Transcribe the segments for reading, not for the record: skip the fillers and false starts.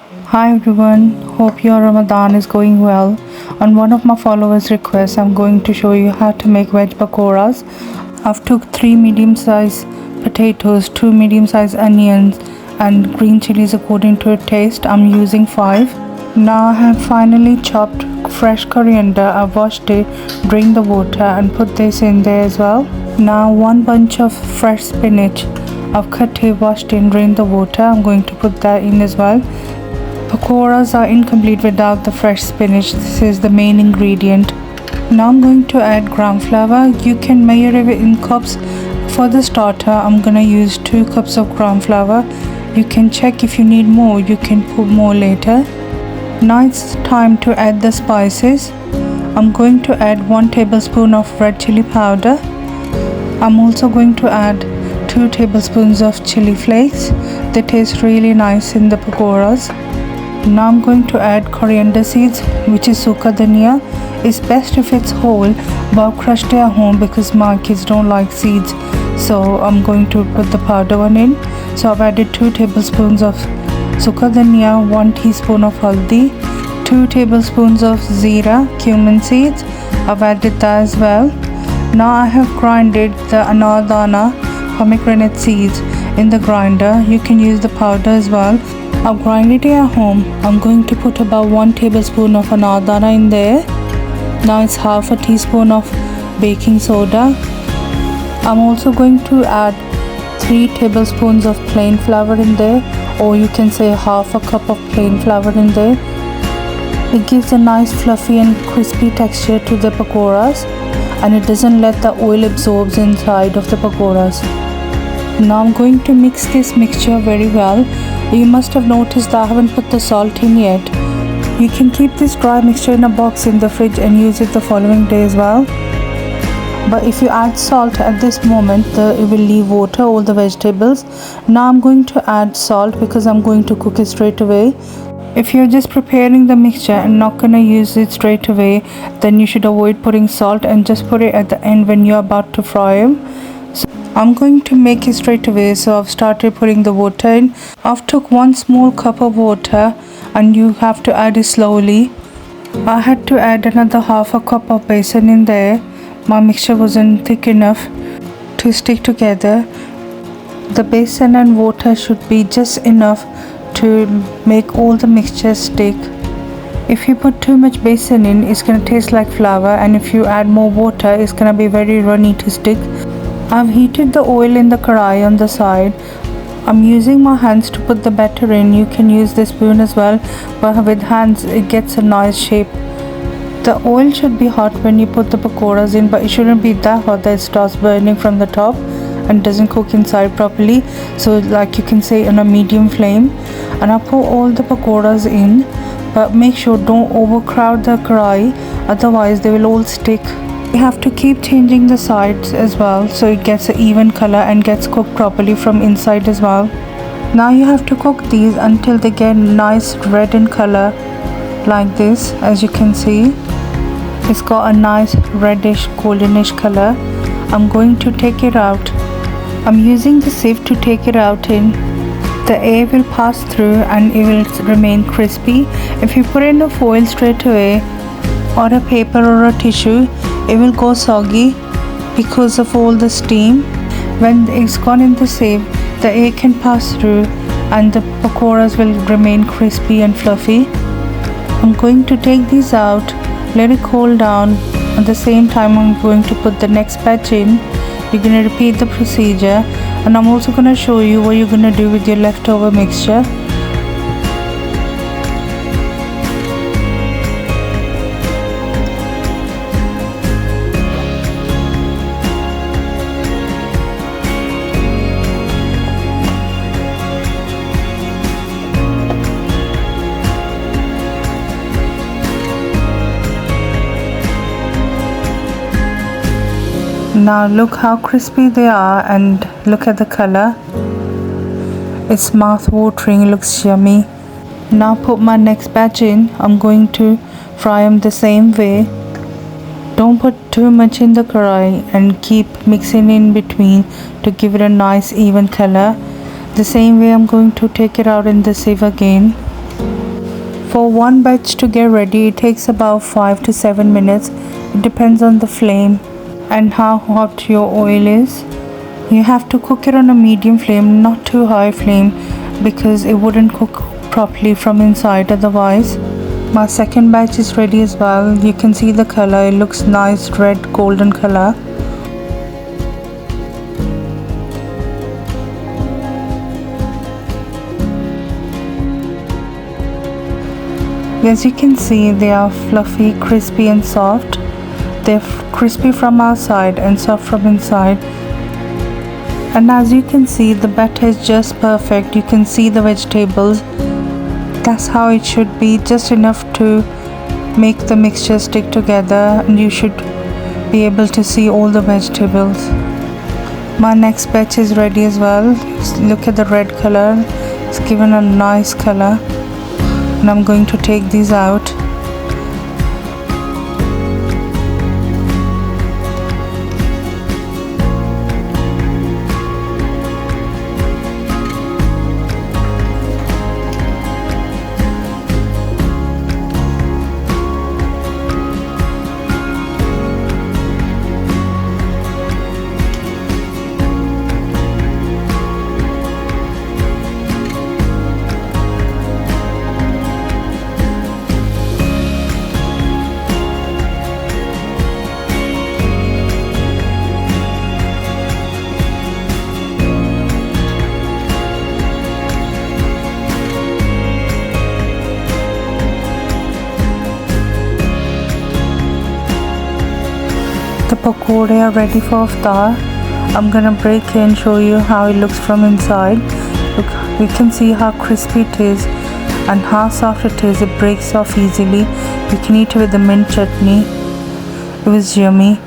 Hi everyone, hope your Ramadan is going well. On one of my followers' requests, I'm going to show you how to make veg pakoras. I've took 3 medium-sized potatoes, 2 medium-sized onions and green chilies according to your taste. I'm using 5. Now I have finally chopped fresh coriander. I've washed it, drained the water and put this in there as well. Now 1 bunch of fresh spinach. I've cut it, washed it, drained the water. I'm going to put that in as well. Pakoras are incomplete without the fresh spinach. This is the main ingredient. Now I'm going to add gram flour. You can measure it in cups. For the starter, I'm gonna use 2 cups of gram flour. You can check if you need more, you can put more later. Now it's time to add the spices. I'm going to add 1 tablespoon of red chili powder. I'm also going to add 2 tablespoons of chili flakes. They taste really nice in the pakoras. Now I'm going to add coriander seeds, which is suka dhania. It's best if it's whole, but I've crushed it at home because my kids don't like seeds, so I'm going to put the powder one in. So I've added 2 tablespoons of suka dhania, 1 teaspoon of haldi, 2 tablespoons of zira cumin seeds. I've added that as well. Now I have grinded the anardana pomegranate seeds in the grinder. You can use the powder as well. I've grinded it at home. I'm going to put about 1 tablespoon of anardana in there. Now it's half a teaspoon of baking soda. I'm also going to add 3 tablespoons of plain flour in there, or you can say half a cup of plain flour in there. It gives a nice fluffy and crispy texture to the pakoras, and it doesn't let the oil absorb inside of the pakoras. Now I'm going to mix this mixture very well. You must have noticed that I haven't put the salt in yet. You can keep this dry mixture in a box in the fridge and use it the following day as well. But if you add salt at this moment, it will leave water, all the vegetables. Now I'm going to add salt because I'm going to cook it straight away. If you're just preparing the mixture and not gonna use it straight away, then you should avoid putting salt and just put it at the end when you're about to fry them. I'm going to make it straight away, so I've started putting the water in. I've took 1 small cup of water and you have to add it slowly. I had to add another half a cup of besan in there. My mixture wasn't thick enough to stick together. The besan and water should be just enough to make all the mixture stick. If you put too much besan in, it's gonna taste like flour, and if you add more water, it's gonna be very runny to stick. I've heated the oil in the karai on the side. I'm using my hands to put the batter in. You can use the spoon as well, but with hands it gets a nice shape. The oil should be hot when you put the pakoras in, but it shouldn't be that hot that it starts burning from the top and doesn't cook inside properly. So like you can say on a medium flame. And I put all the pakoras in, but make sure don't overcrowd the karai, otherwise they will all stick. You have to keep changing the sides as well, so it gets an even color and gets cooked properly from inside as well. Now you have to cook these until they get nice red in color like this. As you can see, it's got a nice reddish goldenish color. I'm going to take it out. I'm using the sieve to take it out in. The air will pass through and it will remain crispy. If you put it in a foil straight away, or a paper or a tissue, it will go soggy because of all the steam. When it's gone in the sieve, the air can pass through and the pakoras will remain crispy and fluffy. I'm going to take these out, let it cool down. At the same time, I'm going to put the next batch in. You're going to repeat the procedure, and I'm also going to show you what you're going to do with your leftover mixture. Now look how crispy they are, and look at the color. It's mouth-watering, it looks yummy. Now put my next batch in. I'm going to fry them the same way. Don't put too much in the karai and keep mixing in between to give it a nice even color. The same way I'm going to take it out in the sieve again. For one batch to get ready, it takes about 5 to 7 minutes. It depends on the flame and how hot your oil is. You have to cook it on a medium flame, not too high flame, because it wouldn't cook properly from inside otherwise. My second batch is ready as well. You can see the color, it looks nice red golden color. As you can see, they are fluffy, crispy and soft. They're crispy from outside and soft from inside. And as you can see, the batter is just perfect. You can see the vegetables. That's how it should be, just enough to make the mixture stick together, and you should be able to see all the vegetables. My next batch is ready as well. Look at the red color. It's given a nice color. And I'm going to take these out. The pakora are ready for Aftaar. I'm gonna break it and show you how it looks from inside. Look, we can see how crispy it is and how soft it is. It breaks off easily. You can eat it with the mint chutney. It was yummy.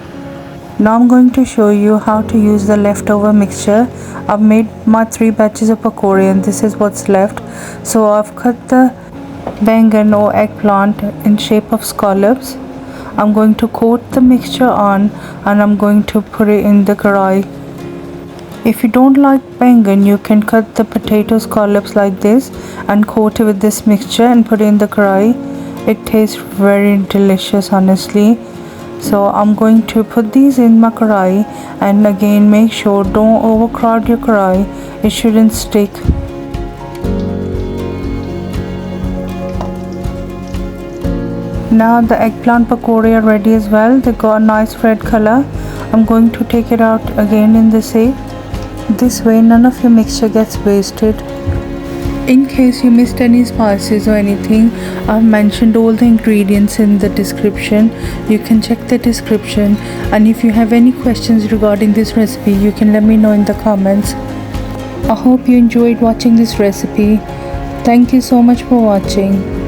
Now I'm going to show you how to use the leftover mixture. I've made my 3 batches of pakora and this is what's left. So I've cut the bangan or eggplant in shape of scallops. I'm going to coat the mixture on and I'm going to put it in the karai. If you don't like bangan, you can cut the potato scallops like this and coat it with this mixture and put it in the karai. It tastes very delicious, honestly. So I'm going to put these in my karai, and again make sure don't overcrowd your karai. It shouldn't stick. Now the eggplant pakora are ready as well. They got a nice red color. I'm going to take it out again in the same. This way none of your mixture gets wasted. In case you missed any spices or anything, I've mentioned all the ingredients in the description. You can check the description, and if you have any questions regarding this recipe, you can let me know in the comments. I hope you enjoyed watching this recipe. Thank you so much for watching.